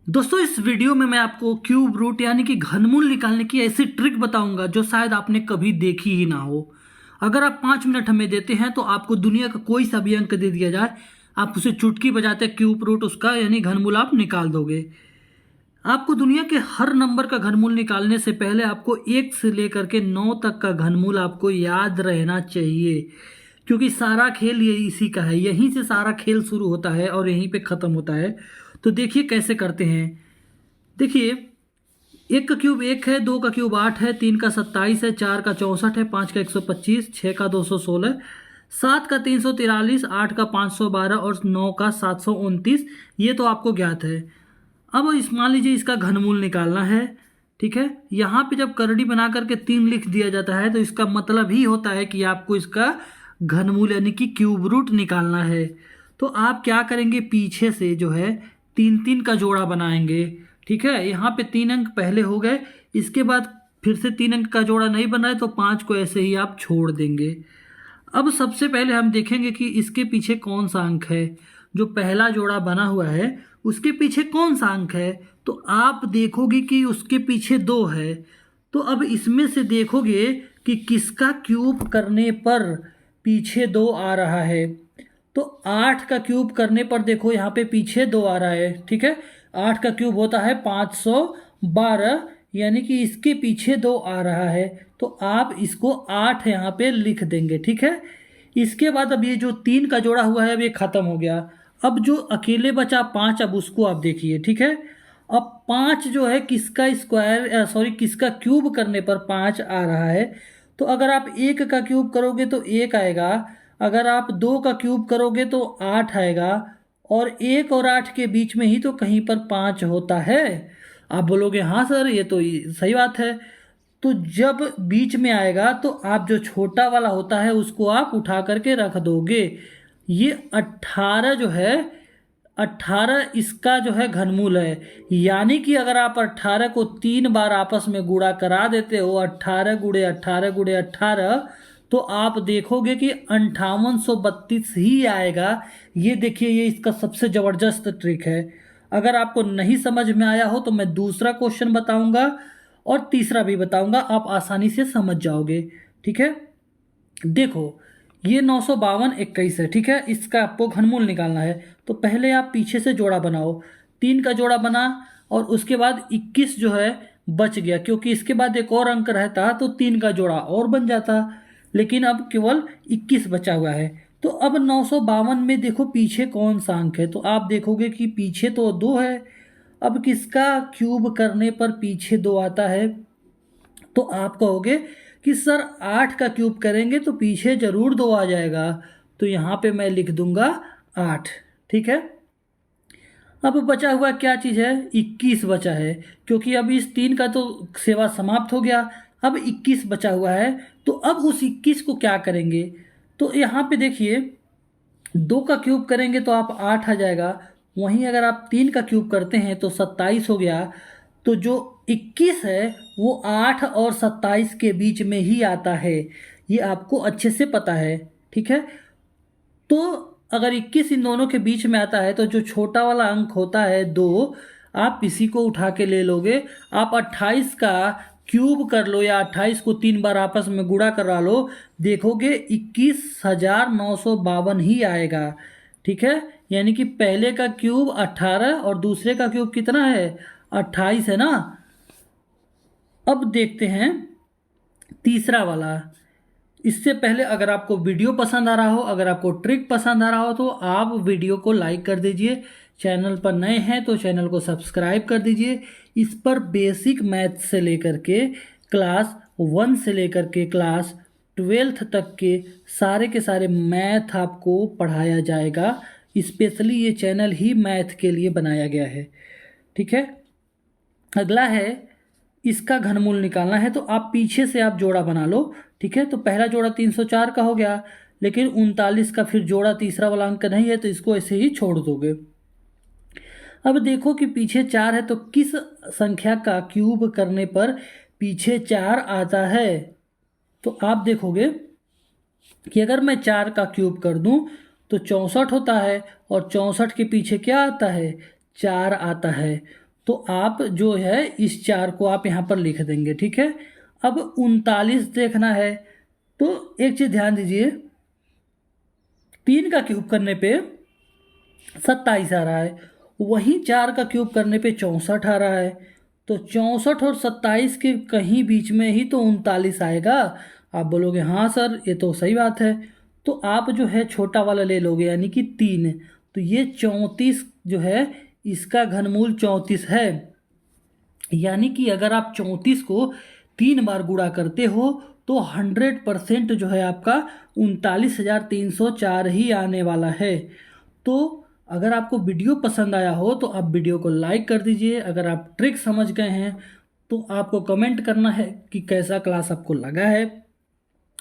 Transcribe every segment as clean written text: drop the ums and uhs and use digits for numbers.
दोस्तों इस वीडियो में मैं आपको क्यूब रूट यानी कि घनमूल निकालने की ऐसी ट्रिक बताऊंगा जो शायद आपने कभी देखी ही ना हो। अगर आप 5 मिनट हमें देते हैं तो आपको दुनिया का कोई सा भी अंक दे दिया जाए, आप उसे चुटकी बजाते क्यूब रूट उसका यानी घनमूल आप निकाल दोगे। आपको दुनिया के हर नंबर का घनमूल निकालने से पहले आपको 1 से लेकर के 9 तक का घनमूल आपको याद रहना चाहिए, क्योंकि सारा खेल ये इसी का है। यहीं से सारा खेल शुरू होता है और यहीं पे ख़त्म होता है। तो देखिए कैसे करते हैं। देखिए, 1 का क्यूब 1 है, 2 का क्यूब 8 है, 3 का 27 है, 4 का 64 है, 5 का 125, 6 का 216, 7 का 343, 8 का 512 और 9 का 729। ये तो आपको ज्ञात है। अब इस मान लीजिए इसका घनमूल निकालना है। ठीक है, यहाँ पे जब करड़ी बना करके 3 लिख दिया जाता है तो इसका मतलब ही होता है कि आपको इसका घनमूल यानी कि क्यूब रूट निकालना है। तो आप क्या करेंगे, पीछे से जो है 3 3 का जोड़ा बनाएंगे। ठीक है, यहाँ पे 3 अंक पहले हो गए, इसके बाद फिर से 3 अंक का जोड़ा नहीं बना है तो 5 को ऐसे ही आप छोड़ देंगे। अब सबसे पहले हम देखेंगे कि इसके पीछे कौन सा अंक है। जो पहला जोड़ा बना हुआ है उसके पीछे कौन सा अंक है, तो आप देखोगे कि उसके पीछे 2 है। तो अब इसमें से देखोगे कि किसका क्यूब करने पर पीछे 2 आ रहा है। तो 8 का क्यूब करने पर देखो यहाँ पे पीछे 2 आ रहा है। ठीक है, 8 का क्यूब होता है 512, यानी कि इसके पीछे 2 आ रहा है। तो आप इसको 8 यहाँ पे लिख देंगे। ठीक है, इसके बाद अब ये जो 3 का जोड़ा हुआ है अब ये खत्म हो गया। अब जो अकेले बचा 5, अब उसको आप देखिए। ठीक है, अब 5 जो है किसका स्क्वायर किसका क्यूब करने पर 5 आ रहा है। तो अगर आप 1 का क्यूब करोगे तो 1 आएगा, अगर आप 2 का क्यूब करोगे तो 8 आएगा, और 1 और 8 के बीच में ही तो कहीं पर 5 होता है। आप बोलोगे हाँ सर ये तो सही बात है। तो जब बीच में आएगा तो आप जो छोटा वाला होता है उसको आप उठा करके रख दोगे। ये 18 जो है, 18 इसका जो है घनमूल है। यानी कि अगर आप 18 को 3 बार आपस में गुणा करा देते हो, 18 × 18 × 18, तो आप देखोगे कि 5832 ही आएगा। ये देखिए, ये इसका सबसे ज़बरदस्त ट्रिक है। अगर आपको नहीं समझ में आया हो तो मैं दूसरा क्वेश्चन बताऊंगा और तीसरा भी बताऊंगा, आप आसानी से समझ जाओगे। ठीक है, देखो ये 952 21 है। ठीक है, इसका आपको घनमूल निकालना है। तो पहले आप पीछे से जोड़ा बनाओ। 3 का जोड़ा बना और उसके बाद 21 जो है बच गया, क्योंकि इसके बाद एक और अंक रहता तो 3 का जोड़ा और बन जाता, लेकिन अब केवल 21 बचा हुआ है। तो अब 952 में देखो पीछे कौन सा अंक है, तो आप देखोगे कि पीछे तो 2 है। अब किसका क्यूब करने पर पीछे 2 आता है, तो आप कहोगे कि सर 8 का क्यूब करेंगे तो पीछे जरूर 2 आ जाएगा। तो यहाँ पे मैं लिख दूंगा 8। ठीक है, अब बचा हुआ क्या चीज़ है, 21 बचा है, क्योंकि अब इस 3 का तो सेवा समाप्त हो गया। अब 21 बचा हुआ है, तो अब उस 21 को क्या करेंगे। तो यहाँ पे देखिए 2 का क्यूब करेंगे तो आप 8 आ जाएगा, वहीं अगर आप 3 का क्यूब करते हैं तो 27 हो गया। तो जो 21 है वो 8 और 27 के बीच में ही आता है, ये आपको अच्छे से पता है। ठीक है, तो अगर 21 इन दोनों के बीच में आता है तो जो छोटा वाला अंक होता है 2, आप इसी को उठा के ले लोगे। आप 28 का क्यूब कर लो या 28 को 3 बार आपस में गुणा करा लो, देखोगे 21,952 ही आएगा। ठीक है, यानी कि पहले का क्यूब 18 और दूसरे का क्यूब कितना है, 28 है ना। अब देखते हैं तीसरा वाला। इससे पहले अगर आपको वीडियो पसंद आ रहा हो, अगर आपको ट्रिक पसंद आ रहा हो तो आप वीडियो को लाइक कर दीजिए। चैनल पर नए हैं तो चैनल को सब्सक्राइब कर दीजिए। इस पर बेसिक मैथ से लेकर के क्लास 1 से लेकर के क्लास 12th तक के सारे मैथ आपको पढ़ाया जाएगा। स्पेशली ये चैनल ही मैथ के लिए बनाया गया है। ठीक है, अगला है इसका घनमूल निकालना है, तो आप पीछे से आप जोड़ा बना लो। ठीक है, तो पहला जोड़ा 304 का हो गया, लेकिन 39 का फिर जोड़ा तीसरा वाला अंक नहीं है तो इसको ऐसे ही छोड़ दोगे। अब देखो कि पीछे 4 है, तो किस संख्या का क्यूब करने पर पीछे 4 आता है। तो आप देखोगे कि अगर मैं 4 का क्यूब कर दूं तो 64 होता है, और 64 के पीछे क्या आता है, 4 आता है। तो आप जो है इस 4 को आप यहाँ पर लिख देंगे, ठीक है। अब 39 देखना है तो एक चीज़ ध्यान दीजिए, 3 का क्यूब करने पे 27 आ रहा है, वहीं 4 का क्यूब करने पे 64 आ रहा है। तो 64 और 27 के कहीं बीच में ही तो 39 आएगा। आप बोलोगे हाँ सर ये तो सही बात है, तो आप जो है छोटा वाला ले लोगे यानी कि 3। तो ये 34 जो है इसका घनमूल 34 है। यानी कि अगर आप 34 को 3 बार गुणा करते हो तो 100% जो है आपका 39,304 ही आने वाला है। तो अगर आपको वीडियो पसंद आया हो तो आप वीडियो को लाइक कर दीजिए। अगर आप ट्रिक समझ गए हैं तो आपको कमेंट करना है कि कैसा क्लास आपको लगा है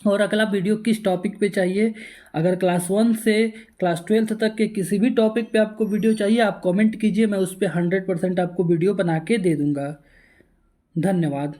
और अगला वीडियो किस टॉपिक पे चाहिए। अगर क्लास 1 से क्लास 12 तक के किसी भी टॉपिक पे आपको वीडियो चाहिए आप कमेंट कीजिए, मैं उस पर 100% आपको वीडियो बना के दे दूँगा। धन्यवाद।